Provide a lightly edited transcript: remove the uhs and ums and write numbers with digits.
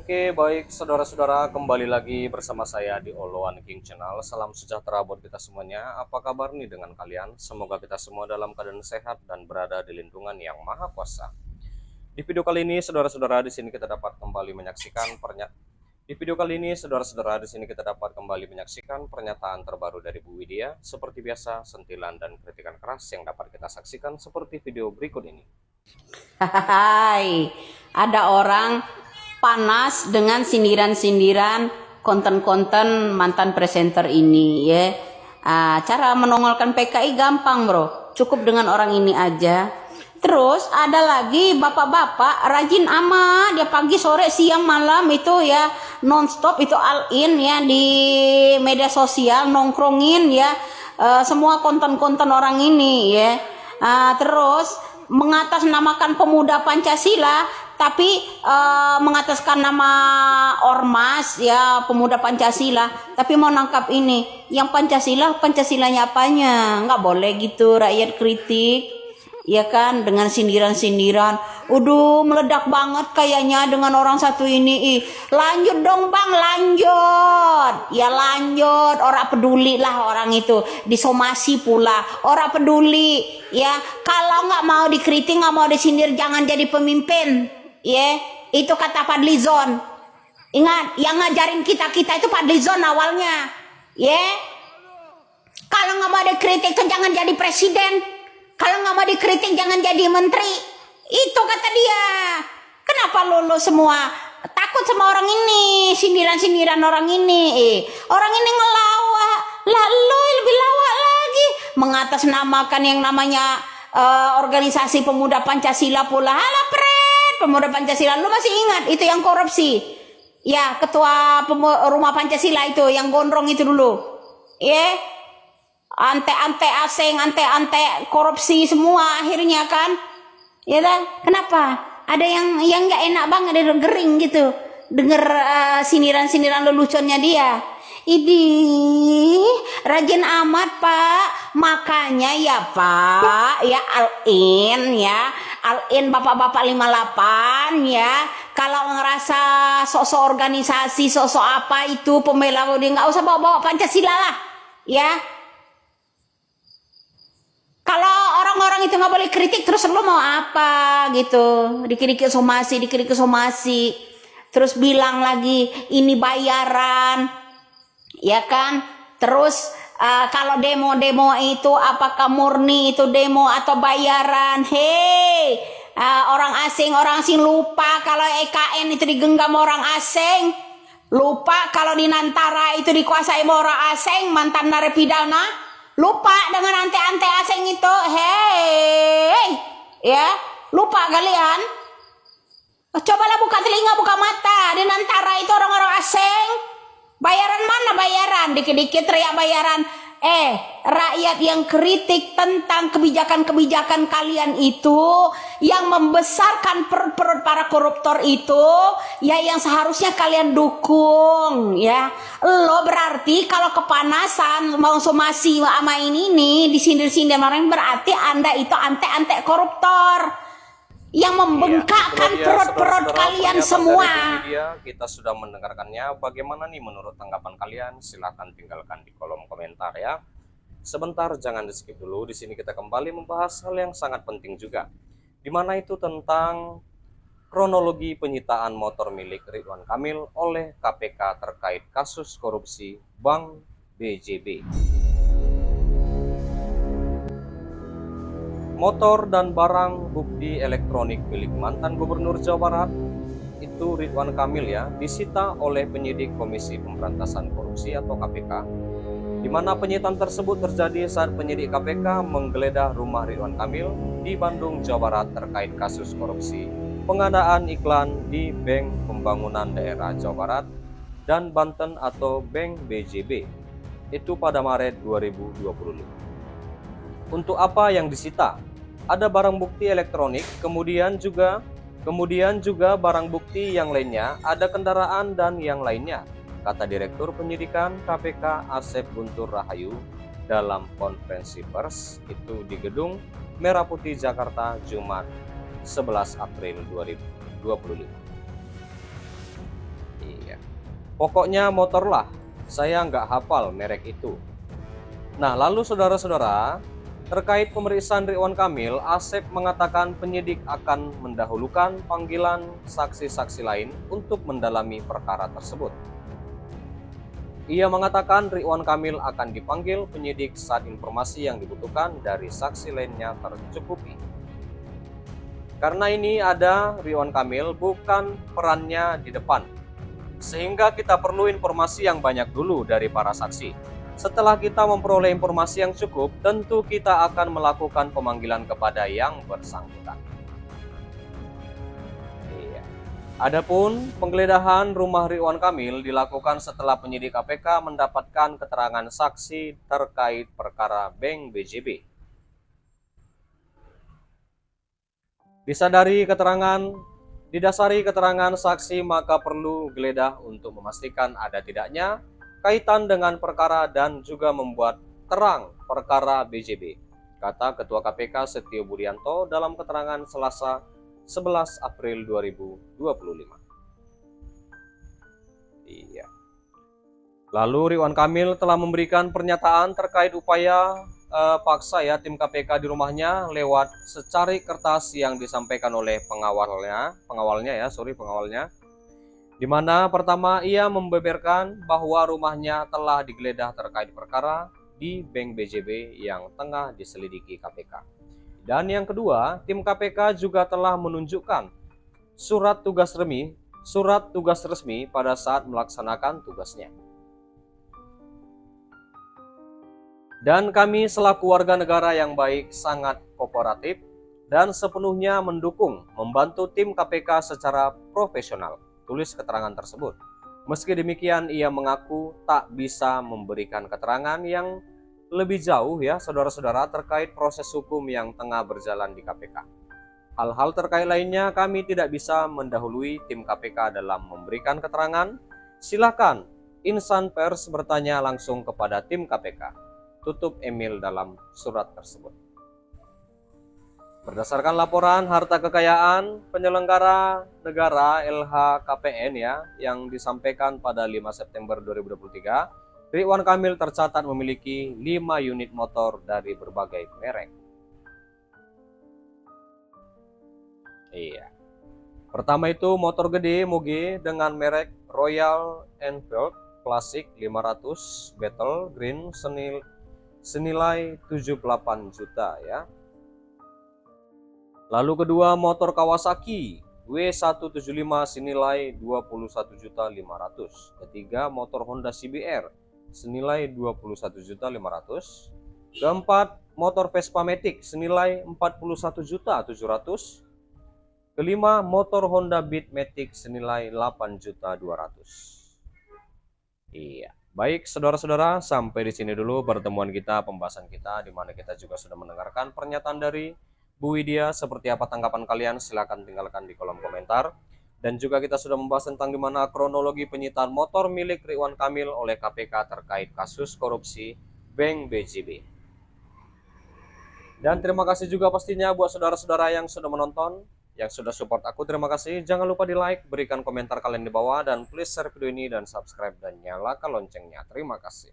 Oke, baik saudara-saudara, kembali lagi bersama saya di All One King Channel. Salam sejahtera buat kita semuanya. Apa kabar nih dengan kalian? Semoga kita semua dalam keadaan sehat dan berada di lindungan yang maha kuasa. Di video kali ini, saudara-saudara, di sini kita dapat kembali menyaksikan pernyataan terbaru dari Bu Widya. Seperti biasa, sentilan dan kritikan keras yang dapat kita saksikan seperti video berikut ini. Hai, ada orang panas dengan sindiran-sindiran konten-konten mantan presenter ini ya. Cara menongolkan PKI gampang bro, cukup dengan orang ini aja. Terus ada lagi bapak-bapak rajin amat, dia pagi sore siang malam itu ya nonstop itu all in ya di media sosial nongkrongin ya semua konten-konten orang ini ya. Terus mengatasnamakan pemuda Pancasila tapi mengataskan nama ormas ya pemuda Pancasila tapi mau nangkap ini yang Pancasilanya apanya, nggak boleh gitu rakyat kritik ya kan dengan sindiran-sindiran. Meledak banget kayaknya dengan orang satu ini. Lanjut dong bang, lanjut ya, lanjut. Orang peduli lah orang itu, disomasi pula orang peduli ya. Kalau nggak mau dikritik, nggak mau disindir, jangan jadi pemimpin ya. Itu kata Fadlizon. Ingat, yang ngajarin kita itu Fadlizon awalnya ya. Kalau nggak mau dikritik tuh jangan jadi presiden. Kalau nggak mau dikritik jangan jadi menteri. Itu kata dia. Kenapa lo semua takut sama orang ini, sindiran-sindiran orang ini? Orang ini ngelawak, lalu lebih lawak lagi mengatasnamakan yang namanya organisasi pemuda Pancasila pula. Halah pret, pemuda Pancasila, lu masih ingat itu yang korupsi? Ya, ketua rumah Pancasila itu yang gondrong itu dulu. Ya. Ante-ante asing, ante-ante korupsi semua akhirnya kan. Ya kan? Kenapa? Ada yang nggak enak banget, ada gering gitu. Dengar sindiran-sindiran leluconnya dia. Idih, rajin amat Pak. Makanya ya Pak, ya Al-In ya. Al-In Bapak-bapak 58 ya. Kalau ngerasa sosok organisasi, sosok apa itu pembela dia nggak usah bawa-bawa Pancasila lah. Ya. Kalau orang-orang itu nggak boleh kritik, terus lu mau apa gitu? Dikit-dikit somasi, terus bilang lagi ini bayaran, ya kan? Terus kalau demo-demo itu apakah murni itu demo atau bayaran? Hei, orang asing lupa kalau EKN itu digenggam orang asing, lupa kalau di Nantara itu dikuasai orang asing, mantan narapidana. Lupa dengan ante-ante asing itu. Hei, ya, lupa kalian. Cobalah buka telinga, buka mata. Di Nantara itu orang-orang asing. Bayaran mana bayaran? Dikit-dikit teriak bayaran. Rakyat yang kritik tentang kebijakan-kebijakan kalian itu, yang membesarkan perut-perut para koruptor itu, ya yang seharusnya kalian dukung, ya. Lo berarti kalau kepanasan mau somasi sama ini nih, disindir-sindir orang, berarti Anda itu ante-ante koruptor yang membengkakkan perut-perut kalian semua. Kita sudah mendengarkannya. Bagaimana nih menurut tanggapan kalian? Silahkan tinggalkan di kolom komentar ya. Sebentar, jangan di skip dulu. Di sini kita kembali membahas hal yang sangat penting juga, dimana itu tentang kronologi penyitaan motor milik Ridwan Kamil oleh KPK terkait kasus korupsi Bank BJB. Motor dan barang bukti elektronik milik mantan Gubernur Jawa Barat itu Ridwan Kamil ya disita oleh penyidik Komisi Pemberantasan Korupsi atau KPK, di mana penyitaan tersebut terjadi saat penyidik KPK menggeledah rumah Ridwan Kamil di Bandung, Jawa Barat terkait kasus korupsi pengadaan iklan di Bank Pembangunan Daerah Jawa Barat dan Banten atau Bank BJB itu pada Maret 2025. Untuk apa yang disita? Ada barang bukti elektronik, kemudian juga barang bukti yang lainnya, ada kendaraan dan yang lainnya, kata Direktur Penyidikan KPK Asep Guntur Rahayu dalam konferensi pers itu di Gedung Merah Putih Jakarta Jumat 11 April 2025. Pokoknya motor lah, saya nggak hafal merek itu. Nah, lalu saudara-saudara, terkait pemeriksaan Ridwan Kamil, Asep mengatakan penyidik akan mendahulukan panggilan saksi-saksi lain untuk mendalami perkara tersebut. Ia mengatakan Ridwan Kamil akan dipanggil penyidik saat informasi yang dibutuhkan dari saksi lainnya tercukupi. Karena ini ada Ridwan Kamil, bukan perannya di depan. Sehingga kita perlu informasi yang banyak dulu dari para saksi. Setelah kita memperoleh informasi yang cukup, tentu kita akan melakukan pemanggilan kepada yang bersangkutan. Adapun penggeledahan rumah Ridwan Kamil dilakukan setelah penyidik KPK mendapatkan keterangan saksi terkait perkara Bank BJB. Didasari keterangan saksi, maka perlu geledah untuk memastikan ada tidaknya kaitan dengan perkara dan juga membuat terang perkara BJB, kata Ketua KPK Setio Budianto dalam keterangan Selasa 11 April 2025. Lalu Ridwan Kamil telah memberikan pernyataan terkait upaya paksa tim KPK di rumahnya lewat secari kertas yang disampaikan oleh pengawalnya, di mana pertama ia membeberkan bahwa rumahnya telah digeledah terkait perkara di Bank BJB yang tengah diselidiki KPK. Dan yang kedua, tim KPK juga telah menunjukkan surat tugas resmi pada saat melaksanakan tugasnya. Dan kami selaku warga negara yang baik sangat kooperatif dan sepenuhnya mendukung membantu tim KPK secara profesional, tulis keterangan tersebut. Meski demikian, ia mengaku tak bisa memberikan keterangan yang lebih jauh saudara-saudara terkait proses hukum yang tengah berjalan di KPK. Hal-hal terkait lainnya kami tidak bisa mendahului tim KPK dalam memberikan keterangan. Silakan insan pers bertanya langsung kepada tim KPK, tutup Emil dalam surat tersebut. Berdasarkan laporan harta kekayaan penyelenggara negara LHKPN yang disampaikan pada 5 September 2023, Ridwan Kamil tercatat memiliki 5 unit motor dari berbagai merek. Pertama itu motor gede Moge dengan merek Royal Enfield Classic 500 Battle Green senilai 78 juta Lalu kedua motor Kawasaki W175 senilai 21.500. Ketiga motor Honda CBR senilai 21.500. Keempat, motor Vespa Matic senilai 41.700. Kelima, motor Honda Beat Matic senilai 8.200. Baik saudara-saudara, sampai di sini dulu pertemuan kita, pembahasan kita, di mana kita juga sudah mendengarkan pernyataan dari Bu Widya. Seperti apa tanggapan kalian? Silahkan tinggalkan di kolom komentar. Dan juga kita sudah membahas tentang di mana kronologi penyitaan motor milik Ridwan Kamil oleh KPK terkait kasus korupsi Bank BJB. Dan terima kasih juga pastinya buat saudara-saudara yang sudah menonton, yang sudah support aku. Terima kasih. Jangan lupa di like, berikan komentar kalian di bawah, dan please share video ini dan subscribe dan nyalakan loncengnya. Terima kasih.